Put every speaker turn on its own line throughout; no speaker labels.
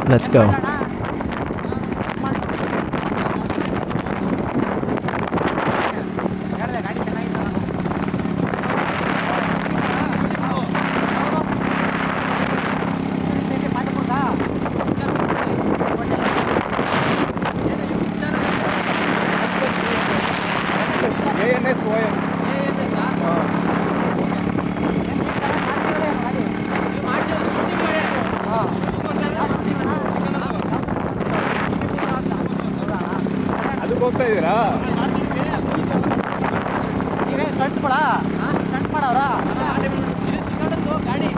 Let's go.
ಹೋಗ್ತಾ ಇದ್ದೀರಾ?
ನೀವೇ ಸ್ಟಂಟ್ ಮಾಡವ್ರ ಗಾಡಿ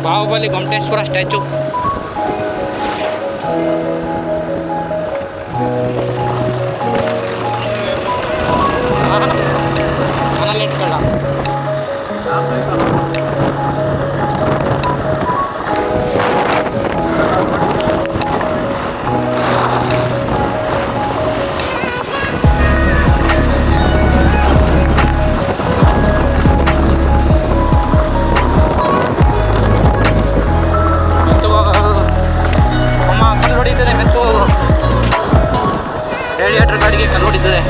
ಬಾಹುಬಲಿ ಗೊಮ್ಮಟೇಶ್ವರ ಸ್ಟ್ಯಾಚು. ಇಟ್ಕೊಳ್ಳ ರೇಡಿಯೇಟರ್ ಗಾಡಿಗೆ ಕಲ್ಲು ಹೊಡಿತದೆ.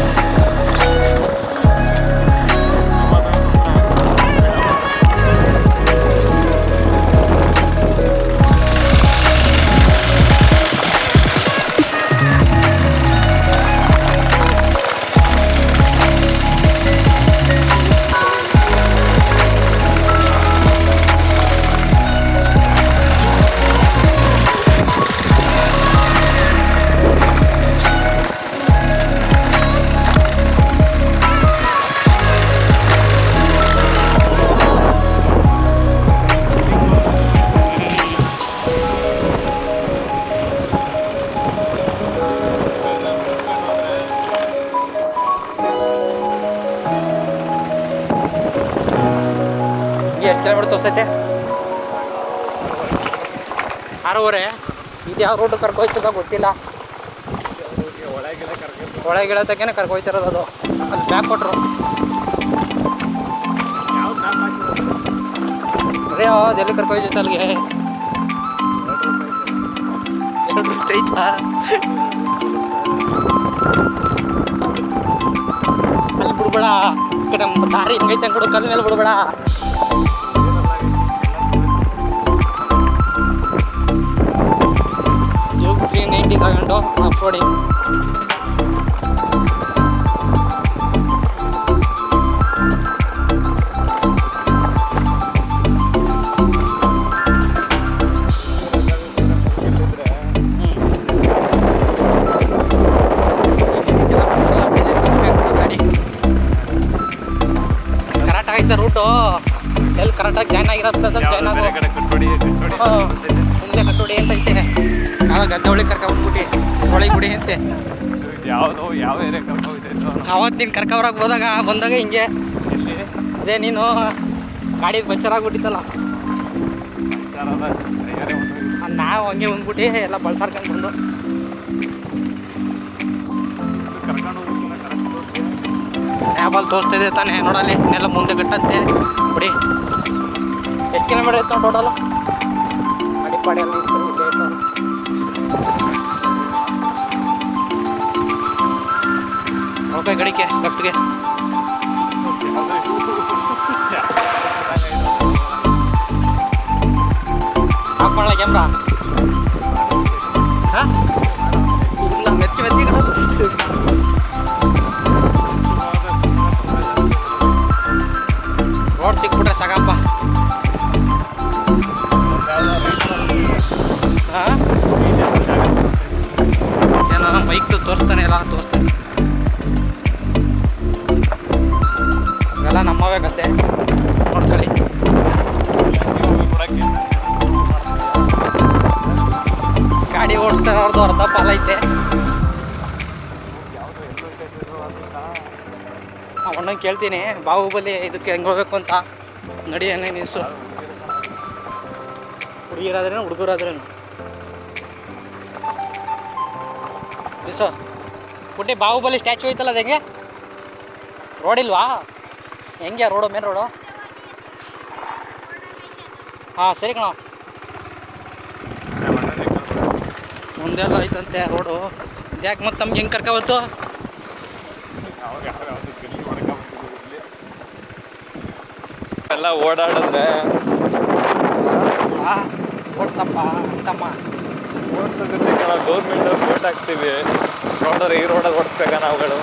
ಎಷ್ಟು ಕಿಲೋಮೀಟರ್ ತೋರ್ಸೈತೆ 6:30. ಇದು ಯಾವ ರೂಟ್ ಕರ್ಕೊಯ್ತದ ಗೊತ್ತಿಲ್ಲ. ಒಳಗಿಳ ತಕ್ಕೇನೆ ಕರ್ಕೊಯ್ತಿರೋದು ಅದು. ಅಲ್ಲಿ ಬ್ಯಾಗ್ ಕೊಟ್ಟರು ಅದೇ ಎಲ್ಲಿ ಕರ್ಕೊಯ್ತೈತೆ ಅಲ್ಲಿಗೆ 2 ರೂಟ್ ಐತಾ ಅಲ್ಲಿ ಬಿಡ್ಬೇಡ. ಈ ಕಡೆ ದಾರಿ ಹೆಂಗೈತೆ ಅಂದ್ಬಿಡು, ಕಲ್ ಮೇಲೆ ಬಿಡ್ಬೇಡ. ಜೂಕ್ 390 ತಗೊಂಡು ಆಫ್ ರೋಡಿಂಗ್. ಕರೆಕ್ಟ್ ಆಗೈತೆ ರೂಟು. ಎಲ್ಲಿ ಕರೆಕ್ಟಾಗಿ ಜಾಯ್ನ್ ಆಗಿರೋದು ಜಾಯ್ನ್ ಆಗೋ. ಮುಂದೆ ಕಟ್ಟೋಡಿ ಅಂತ ಐತೆ. ಆಗ ಗದ್ದೆ ಒಳಗೆ ಕರ್ಕೊಂಡ್ಬಿಟ್ಬಿಟ್ಟು ಒಳಗೆ ಬಿಡಿ ಅಂತೆ.
ಯಾವುದು ಯಾವ ಏರಿಯಾ ಕರ್ಕೋಗಿದ್ದು?
ಅವತ್ತು ನೀನು ಕರ್ಕೊಬರಕ್ಕೆ ಹೋದಾಗ ಬಂದಾಗ ಹಿಂಗೆ ಅದೇ ನೀನು ಗಾಡಿ ಪಂಚರ್ ಆಗ್ಬಿಟ್ಟಿತ್ತಲ್ಲ, ನಾವು ಹಂಗೆ ಬಂದ್ಬಿಟ್ಟು ಎಲ್ಲ ಬಳ್ಸಾರ್ಕೊಂಡು ಬಂದು ಮ್ಯಾಪಲ್ಲಿ ತೋರಿಸ್ತಾ ಇದೆ ತಾನೇ ನೋಡಲ್ಲಿ. ಇನ್ನೆಲ್ಲ ಮುಂದೆ ಕಟ್ಟಂತೆ ಬಿಡಿ. ಎಷ್ಟು ಕಿಲೋಮೀಟರ್ ಇತ್ತು ಟೋಟಲು? ಅಡಿಪಾಡಿ ಎಲ್ಲ ಇತ್ತು. ಓಕೆ ಗಡಿಕೆ ಲೆಫ್ಟ್ಗೆ ಹಾಕೊಳ್ಳ ಕ್ಯಾಮ್ರಾ. ಹಾಂ ಮೆತ್ತಿ ಮೆತ್ತಿ ರೋಡ್ ಸಿಕ್ಬಿಟ್ರೆ ಸಾಕಪ್ಪ. ಹಾಂ ಏನೋ ಬೈಕ್ದು ತೋರಿಸ್ತಾನೆ ಇಲ್ಲ, ತೋರಿಸ್ತಾನೆ. ಇವೆಲ್ಲ ನಮ್ಮವೇ ಗದ್ದೆ ನೋಡ್ಕೊಳ್ಳಿ. ಗಾಡಿ ಓಡಿಸ್ತಾರೆ ಅವ್ರದ್ದು ಅರ್ಧ ಪಾಲೈತೆ. ಅಣ್ಣಂಗೆ ಕೇಳ್ತೀನಿ ಬಾಹುಬಲಿ ಇದಕ್ಕೆ ಹೆಂಗೆ ಹೋಗ್ಬೇಕು ಅಂತ. ನಡಿ ಏನೇ ನಿಲ್ಸು. ಹುಡುಗಿರಾದ್ರೇನು ಹುಡುಗರಾದ್ರೇನು ನಿಲ್ಸು. ಪುಟ್ಟಿ ಬಾಹುಬಲಿ ಸ್ಟ್ಯಾಚು ಐತಲ್ಲ ಅದು ಹೆಂಗೆ? ರೋಡ್ ಇಲ್ವಾ? ಹೆಂಗೆ ರೋಡು? Main road? ಹಾಂ ಸರಿ ಕಣ. ಮುಂದೆಲ್ಲ ಐತಂತೆ ರೋಡು. ಯಾಕೆ ಮತ್ತೆ ನಮ್ಗೆ ಹೆಂಗೆ ಕರ್ಕೊಬತ್ತು?
ಎಲ್ಲ ಓಡಾಡಿದ್ರೆ
ಓಡ್ಸಪ್ಪ ಅಂತಮ್ಮ.
ಓಡಿಸೋದ್ರಿಂದ ನಾವು ಗೌರ್ಮೆಂಟ್ ಓಟ್ ಹಾಕ್ತೀವಿ. ರೋಡಲ್ಲಿ ಈ ರೋಡಲ್ಲಿ ಓಡಿಸ್ಬೇಕ ನಾವುಗಳು.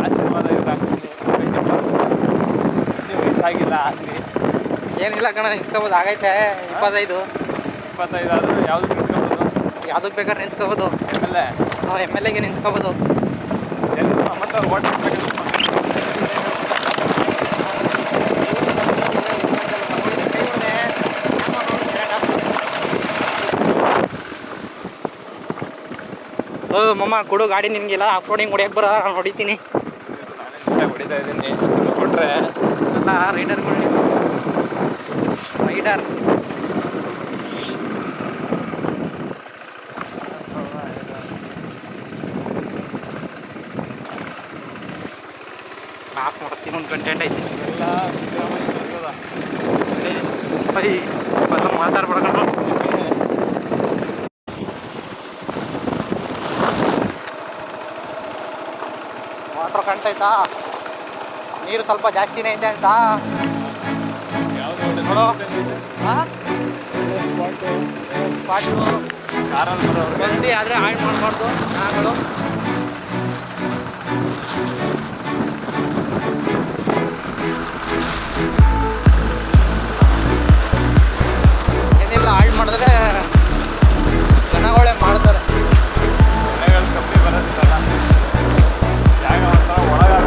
ಆಶೀರ್ವಾದ ಇದ್ರೆ ಹಾಕ್ತೀನಿ. ವಯಸ್ಸಾಗಿಲ್ಲ ಆಗಲಿ
ಏನಿಲ್ಲ ಕಣ, ನಿಂತ್ಕೋಬೋದು. ಆಗೈತೆ 25
ಆದರೂ ಯಾವ್ದು ನಿಂತ್ಕೋಬೋದು?
ಯಾವುದಕ್ಕೆ ಬೇಕಾದ್ರೆ ನಿಂತ್ಕೋಬೋದು.
ಆಮೇಲೆ
ನಾವು MLAಗೆ ನಿಂತ್ಕೋಬೋದು.
ಮತ್ತೆ ಓಟ್ ಹಾಕ್ಬೇಕು.
ಓ ಮಮ್ಮ ಕೊಡು ಗಾಡಿ ನಿನಗಿಲ್ಲ. ಆಫ್ ರೋಡಿಂಗ್ ಹೊಡಿಯಕ್ಕೆ ಬರೋ, ನಾನು ಹೊಡಿತೀನಿ.
ಹೊಡಿತಾ ಇದ್ದೀನಿ ಕೊಟ್ಟರೆ
ಎಲ್ಲ ರೈಡರ್ಗಳು. ರೈಡರ್ ಆಫ್ ಮಾಡ್ತೀನಿ. ಒಂದು ಕಂಟೆಂಟ್ ಐತಿ
ಎಲ್ಲ
ಬೈ ಎಲ್ಲ ಮಾತಾಡ್ಬಿಡೋಣ. ವಾಟ್ರ್ ಕಾಣ್ತೈತಾ? ನೀರು ಸ್ವಲ್ಪ ಜಾಸ್ತಿನೇ ಇದೆ ಅನ್ಸಾ ನೋಡು. ಹಾಂ ಸ್ಪಾಟು
ಕಾರಲ್ಲಿ ಬರೋರು
ಬಂದು ಆದರೆ ಹಾಳು ಮಾಡಬಾರ್ದು ಜನಗಳು. ಏನಿಲ್ಲ, ಹಾಳು ಮಾಡಿದ್ರೆ ಜನಗಳೇ ಮಾಡ್ತಾರೆ.
ಮನೆಗಳು ಕಮ್ಮಿ ಬರೋದಿಲ್ಲ. ಜಾಗ ಒಂಥರ ಒಳಗಾಗ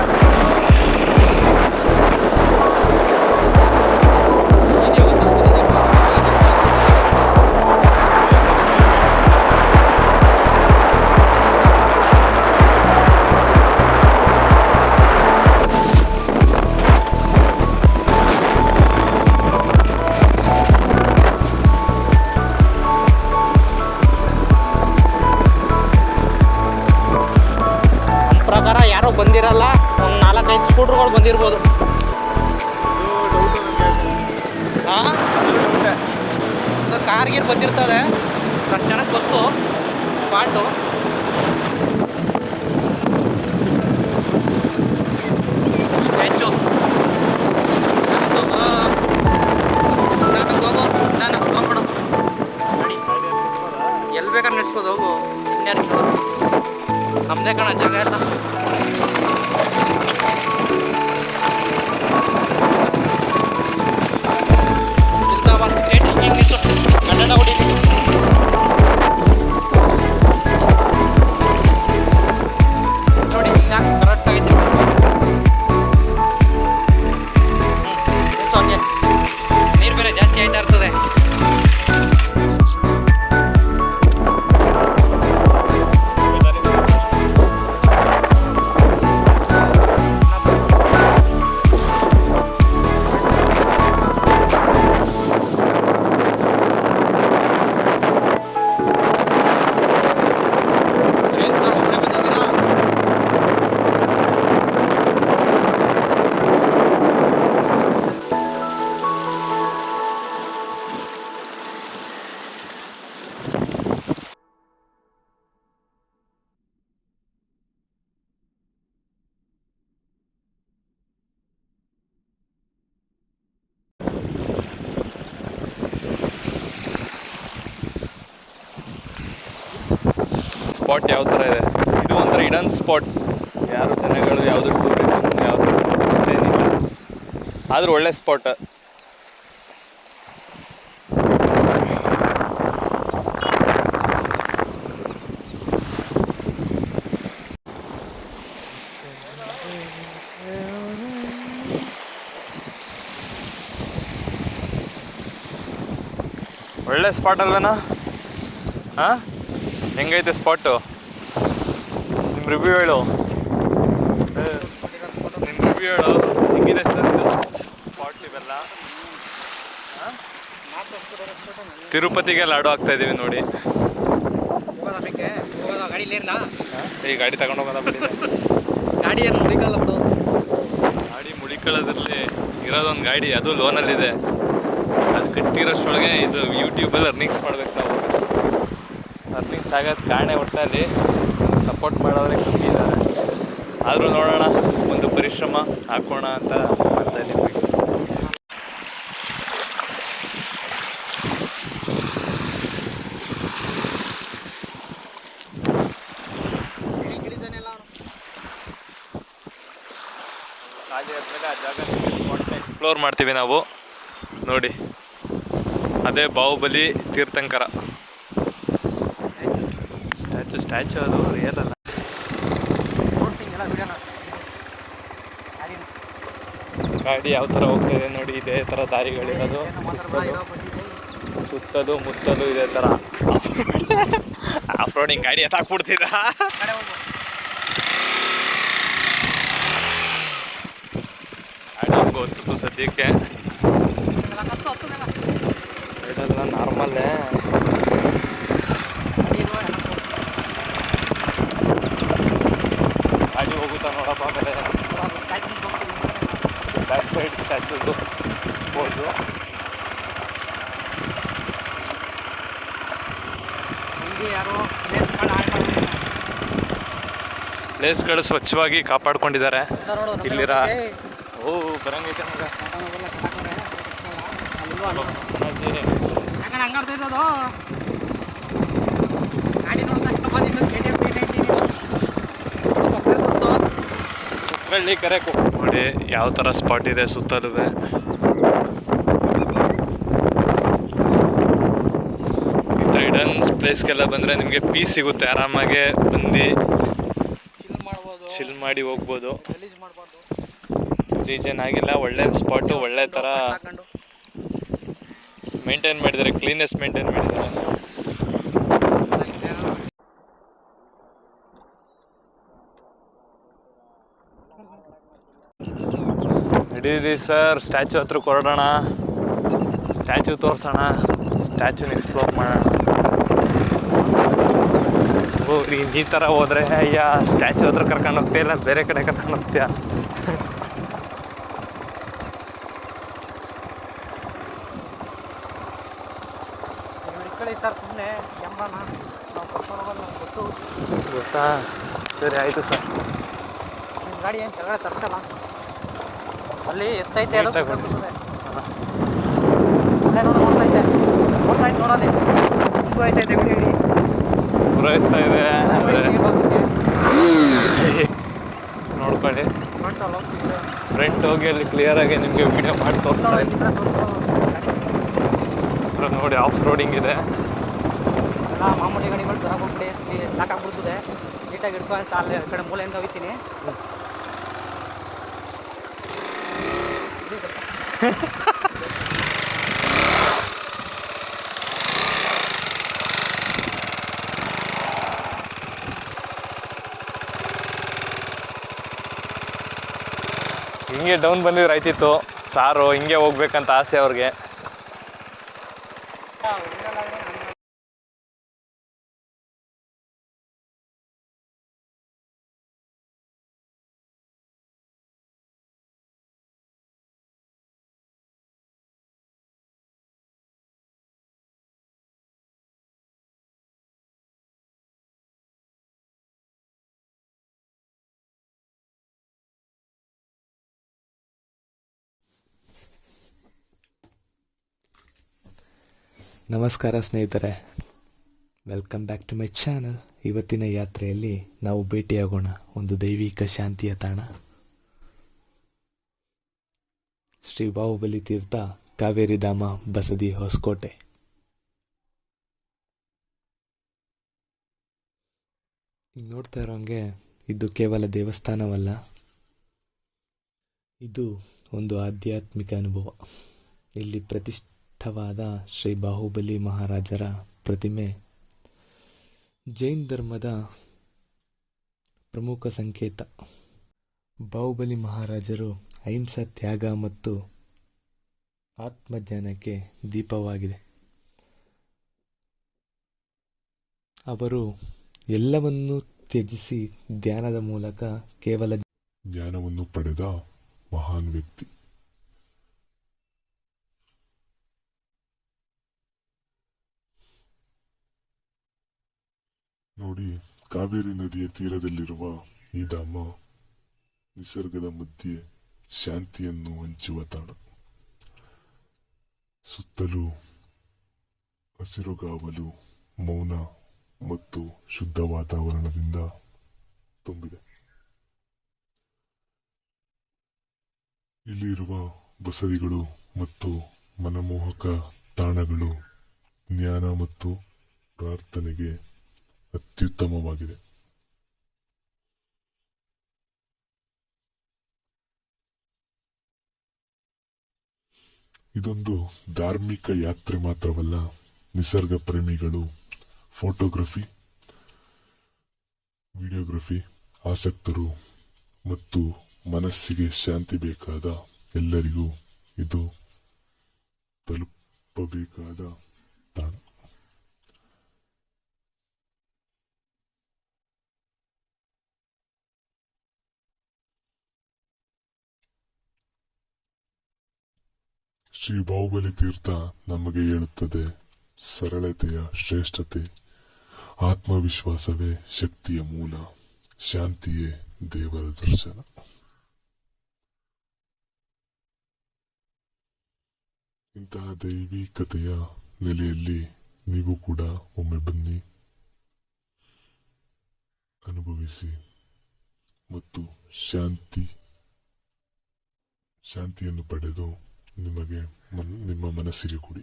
ಜನಗಳು ಬಂದಿರ್ಬೋದು. ಹಾಂ, ಕಾರ್ ಗೀರ್ ಬಂದಿರ್ತದೆ, ಅಷ್ಟು ಜನಕ್ಕೆ ಗೊತ್ತು ಸ್ಪಾಟು. ಸ್ಟ್ಯಾಚು ನಾನು ಸ್ಕೊಂಬಿಡು ಗಾಡಿ ಎಲ್ಲಿ ಬೇಕಾದ್ರೆ ನಿಲ್ಸ್ಬೋದು, ಹೋಗು. ಇನ್ಯಾರು ನಮ್ಮದೇ ಕಣ ಜಾಗ ಎಲ್ಲ. ಸ್ಟೇಟ್ ಇಂಗ್ಲೀಷು ಕನ್ನಡ ಹೊಡೀಲಿ. ನೋಡಿ ಈಗ ಕರೆಕ್ಟ್ ಆಗೈತೆ ಹಂಗೆ ನೀರು ಬೇರೆ ಜಾಸ್ತಿ ಆಯ್ತಾ ಇರ್ತದೆ.
ಸ್ಪಾಟ್ ಯಾವ ಥರ ಇದೆ, ಇದು ಒಂಥರ ಇಡನ್ ಸ್ಪಾಟ್. ಯಾರು ಜನಗಳು ಯಾವುದು ಟೂರಿಸಮ್ ಯಾವುದು ಅಷ್ಟೇನಿಲ್ಲ, ಆದರೂ ಒಳ್ಳೆ ಸ್ಪಾಟ್. ಒಳ್ಳೆ ಸ್ಪಾಟ್ ಅಲ್ವೇನಾ? ಹಾಂ, ಹೆಂಗೈತೆ ಸ್ಪಾಟು? ನಿಮ್ಮ ರಿವ್ಯೂ ಹೇಳು, ನಿಮ್ಮ ರಿವ್ಯೂ ಹೇಳು, ಹೆಂಗಿದೆ ಸರ್ ಇದು ಸ್ಪಾಟ್ ಇವೆಲ್ಲ? ತಿರುಪತಿಗೆ ಲಾಡು ಆಗ್ತಾ ಇದ್ದೀವಿ ನೋಡಿ. ಈ ಗಾಡಿ ತಗೊಂಡು ಹೋಗೋದ ಬಿಡಿ.
ಗಾಡಿ ಏನು ಮುಳಿಕಲ್ಲ ಬಿಡು.
ಗಾಡಿ ಮುಳಿಕೊಳ್ಳೋದ್ರಲ್ಲಿ ಇರೋದೊಂದು ಗಾಡಿ, ಅದು ಲೋನಲ್ಲಿದೆ. ಅದು ಕಟ್ಟಿರೋಷ್ಟೊಳಗೆ ಇದು ಯೂಟ್ಯೂಬಲ್ಲಿ ಅರ್ನಿಂಗ್ಸ್ ಮಾಡ್ಬೇಕು ನಾವು. ಅರ್ನಿಂಗ್ಸ್ ಆಗೋದು ಕಾರಣ ಒಟ್ಟಲ್ಲಿ ಸಪೋರ್ಟ್ ಮಾಡೋದ್ರೆ ಕಮ್ಮಿ ಇದ್ದಾರೆ. ಆದರೂ ನೋಡೋಣ, ಒಂದು ಪರಿಶ್ರಮ ಹಾಕೋಣ ಅಂತ ಮಾಡ್ತಾ ಇದ್ದೀವಿ. ಖಾಲಿ ಆದಮೇಲೆ ಆ ಜಾಗ ಎಕ್ಸ್ಪ್ಲೋರ್ ಮಾಡ್ತೀವಿ ನಾವು. ನೋಡಿ, ಅದೇ ಬಾಹುಬಲಿ ತೀರ್ಥಂಕರ ಸ್ಟ್ಯಾಚು ಅದು ರಿಯಲ್ ಅಲ್ಲ. ಗಾಡಿ ಯಾವ ಥರ ಹೋಗ್ತಾಯಿದೆ ನೋಡಿ, ಇದೇ ಥರ ದಾರಿಗಳಿರೋದು. ಸುತ್ತಲೂ ಮುತ್ತಲು ಇದೇ ಥರ ಆಫ್ ರೋಡಿಂಗ್ ಗಾಡಿ ಎತ್ತಾಕ್ಬಿಡ್ತಿದ್ದ. ಗಾಡಿ ಗೊತ್ತು ಸದ್ಯಕ್ಕೆ ಇದೆಲ್ಲ ನಾರ್ಮಲ್ಲೇ. ಗಾಡಿ ಹೋಗುತ್ತಾ ನೋಡಪ್ಪ. ಆಮೇಲೆ ಬ್ಯಾಕ್ ಸೈಡ್ ಸ್ಟ್ಯಾಚುದು ಪೋಸು. ಪ್ಲೇಸ್ಗಳು ಸ್ವಚ್ಛವಾಗಿ ಕಾಪಾಡ್ಕೊಂಡಿದ್ದಾರೆ ಇಲ್ಲಿರ. ಓ ಬರಂಗೈತೆ ಮಗ. ಸುತ್ತಳ್ಳಿ ಕರೆ ನೋಡಿ ಯಾವ ಥರ ಸ್ಪಾಟ್ ಇದೆ ಸುತ್ತಲೂ. ಈ ಥರ ಇಡನ್ ಪ್ಲೇಸ್ಗೆಲ್ಲ ಬಂದರೆ ನಿಮಗೆ ಪೀಸ್ ಸಿಗುತ್ತೆ. ಆರಾಮಾಗೆ ಬಂದು ಚಿಲ್ ಮಾಡಿ ಹೋಗ್ಬೋದು. ರೀಜನ್ ಆಗಿಲ್ಲ, ಒಳ್ಳೆ ಸ್ಪಾಟು, ಒಳ್ಳೆ ಥರ ಮೇಂಟೈನ್ ಮಾಡಿದ್ದಾರೆ, ಕ್ಲೀನೆಸ್ ಮೇಂಟೈನ್ ಮಾಡಿದ್ದಾರೆ. ನಡೀರಿ ಸರ್, ಸ್ಟ್ಯಾಚು ಹತ್ರ ಹೊರಡೋಣ, ಸ್ಟ್ಯಾಚು ತೋರಿಸೋಣ, ಸ್ಟ್ಯಾಚುನ ಎಕ್ಸ್ಪ್ಲೋರ್ ಮಾಡೋಣ. ಓ ಈ ಥರ ಹೋದರೆ ಅಯ್ಯ ಸ್ಟ್ಯಾಚು ಹತ್ರ ಕರ್ಕೊಂಡು ಹೋಗ್ತೀಯ, ಇಲ್ಲ ಬೇರೆ ಕಡೆ ಕರ್ಕೊಂಡು ಹೋಗ್ತೀಯ?
ನೋಡೋಣ. ನಾವು ಕರ್ಕೊಂಡು ಹೋಗೋದು ನಮ್ಗೆ ಗೊತ್ತು.
ಗೊತ್ತಾ? ಸರಿ ಆಯಿತು ಸರ್.
ನಿಮ್ಮ ಗಾಡಿ ಏನು ಕೆಳಗಡೆ ತರ್ಸಲ್ಲ. ಅಲ್ಲಿ ಎತ್ತೈತೆ ಅದು
ನೀಟಾಗಿ ಬನ್ನಿ.
ಬರ್ತದೆ. ಅಲ್ಲೇ ನೋಡು ಓಡ್ತೈತೆ ನೋಡೋದೆ. ತುಂಬ ಐತೈತೆ ಬಿಡಿ.
ಪೂರೈಸ್ತಾ ಇದೆ ನೋಡ್ಕೊಳ್ಳಿ. ಫ್ರಂಟ್ ಹೋಗಿ ಅಲ್ಲಿ ಕ್ಲಿಯರಾಗಿ ನಿಮಗೆ ವಿಡಿಯೋ ಮಾಡಿ ತೋರಿಸ್ತಾ ಇದ್ದೀನಿ. ನೋಡಿ ಆಫ್ ರೋಡಿಂಗ್ ಇದೆ.
ಎಲ್ಲ ಮಾಮೂಲಿ ಗಾಡಿಗಳು ತರ ಹೋಗ್ಬಿಟ್ಟು ಲಾಕ್ ಆಗ್ಬಿಡ್ತದೆ. ನೀಟಾಗಿ ಹಿಡ್ಕೊಂಡು ಸಾಲ ಈ ಕಡೆ ಮೂಲೆಯಿಂದ ಹೋಗ್ತೀನಿ.
ಹಿಂಗೆ ಡೌನ್ ಬಂದಿದ್ರೆ ಆಯ್ತಿತ್ತು. ಸಾರು ಹಿಂಗೆ ಹೋಗ್ಬೇಕಂತ ಆಸೆ ಅವ್ರಿಗೆ. ನಮಸ್ಕಾರ ಸ್ನೇಹಿತರೆ, welcome back to my channel. ಇವತ್ತಿನ ಯಾತ್ರೆಯಲ್ಲಿ ನಾವು ಭೇಟಿಯಾಗೋಣ ಒಂದು ದೈವಿಕ ಶಾಂತಿಯ ತಾಣ, ಶ್ರೀ ಬಾಹುಬಲಿ ತೀರ್ಥ ಕಾವೇರಿ ಧಾಮ ಬಸದಿ ಹೊಸಕೋಟೆ. ನೋಡ್ತಾ ಇರೋಂಗೆ ಇದು ಕೇವಲ ದೇವಸ್ಥಾನವಲ್ಲ, ಇದು ಒಂದು ಆಧ್ಯಾತ್ಮಿಕ ಅನುಭವ. ಇಲ್ಲಿ ಪ್ರತಿಷ್ಠವಾದ ಶ್ರೀ ಬಾಹುಬಲಿ ಮಹಾರಾಜರ ಪ್ರತಿಮೆ ಜೈನ್ ಧರ್ಮದ ಪ್ರಮುಖ ಸಂಕೇತ. ಬಾಹುಬಲಿ ಮಹಾರಾಜರು ಅಹಿಂಸಾ ತ್ಯಾಗ ಮತ್ತು ಆತ್ಮಜ್ಞಾನಕ್ಕೆ ದೀಪವಾಗಿದೆ. ಅವರು ಎಲ್ಲವನ್ನೂ ತ್ಯಜಿಸಿ ಧ್ಯಾನದ ಮೂಲಕ ಕೇವಲ
ಜ್ಞಾನವನ್ನು ಪಡೆದ ಮಹಾನ್ ವ್ಯಕ್ತಿ. ನೋಡಿ, ಕಾವೇರಿ ನದಿಯ ತೀರದಲ್ಲಿರುವ ಈ ಧಾಮ ನಿಸರ್ಗದ ಮಧ್ಯೆ ಶಾಂತಿಯನ್ನು ಹಂಚುವ ತಾಣ. ಸುತ್ತಲೂ ಹಸಿರುಗಾವಲು, ಮೌನ ಮತ್ತು ಶುದ್ಧ ವಾತಾವರಣದಿಂದ ತುಂಬಿದೆ. ಇಲ್ಲಿರುವ ಬಸದಿಗಳು ಮತ್ತು ಮನಮೋಹಕ ತಾಣಗಳು ಜ್ಞಾನ ಮತ್ತು ಪ್ರಾರ್ಥನೆಗೆ ಅತ್ಯುತ್ತಮವಾಗಿದೆ. ಇದೊಂದು ಧಾರ್ಮಿಕ ಯಾತ್ರೆ ಮಾತ್ರವಲ್ಲ, ನಿಸರ್ಗ ಪ್ರೇಮಿಗಳು, ಫೋಟೋಗ್ರಫಿ, ವಿಡಿಯೋಗ್ರಫಿ ಆಸಕ್ತರು ಮತ್ತು ಮನಸ್ಸಿಗೆ ಶಾಂತಿ ಬೇಕಾದ ಎಲ್ಲರಿಗೂ ಇದು ತಲುಪಬೇಕಾದ ತಾಣ. ಶ್ರೀ ಬಾಹುಬಲಿ ತೀರ್ಥ ನಮಗೆ ಹೇಳುತ್ತದೆ, ಸರಳತೆಯ ಶ್ರೇಷ್ಠತೆ, ಆತ್ಮವಿಶ್ವಾಸವೇ ಶಕ್ತಿಯ ಮೂಲ, ಶಾಂತಿಯೇ ದೇವರ ದರ್ಶನ. ಇಂತಹ ದೈವಿಕತೆಯ ನೆಲೆಯಲ್ಲಿ ನೀವು ಕೂಡ ಒಮ್ಮೆ ಬನ್ನಿ, ಅನುಭವಿಸಿ ಮತ್ತು ಶಾಂತಿಯನ್ನು ಪಡೆದು ನಿಮಗೆ ನಿಮ್ಮ ಮನಸ್ಸಿಗೆ ಕೊಡಿ.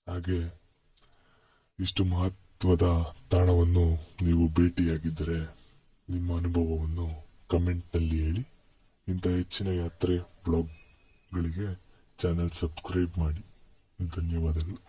ಹಾಗೆ ಇಷ್ಟು ಮಹತ್ವದ ತಾಣವನ್ನು ನೀವು ಭೇಟಿಯಾಗಿದ್ದರೆ ನಿಮ್ಮ ಅನುಭವವನ್ನು ಕಮೆಂಟ್ನಲ್ಲಿ ಹೇಳಿ. ಇಂಥ ಹೆಚ್ಚಿನ ಯಾತ್ರೆ ಬ್ಲಾಗ್ಗಳಿಗೆ ಚಾನೆಲ್ ಸಬ್ಸ್ಕ್ರೈಬ್ ಮಾಡಿ. ಧನ್ಯವಾದಗಳು.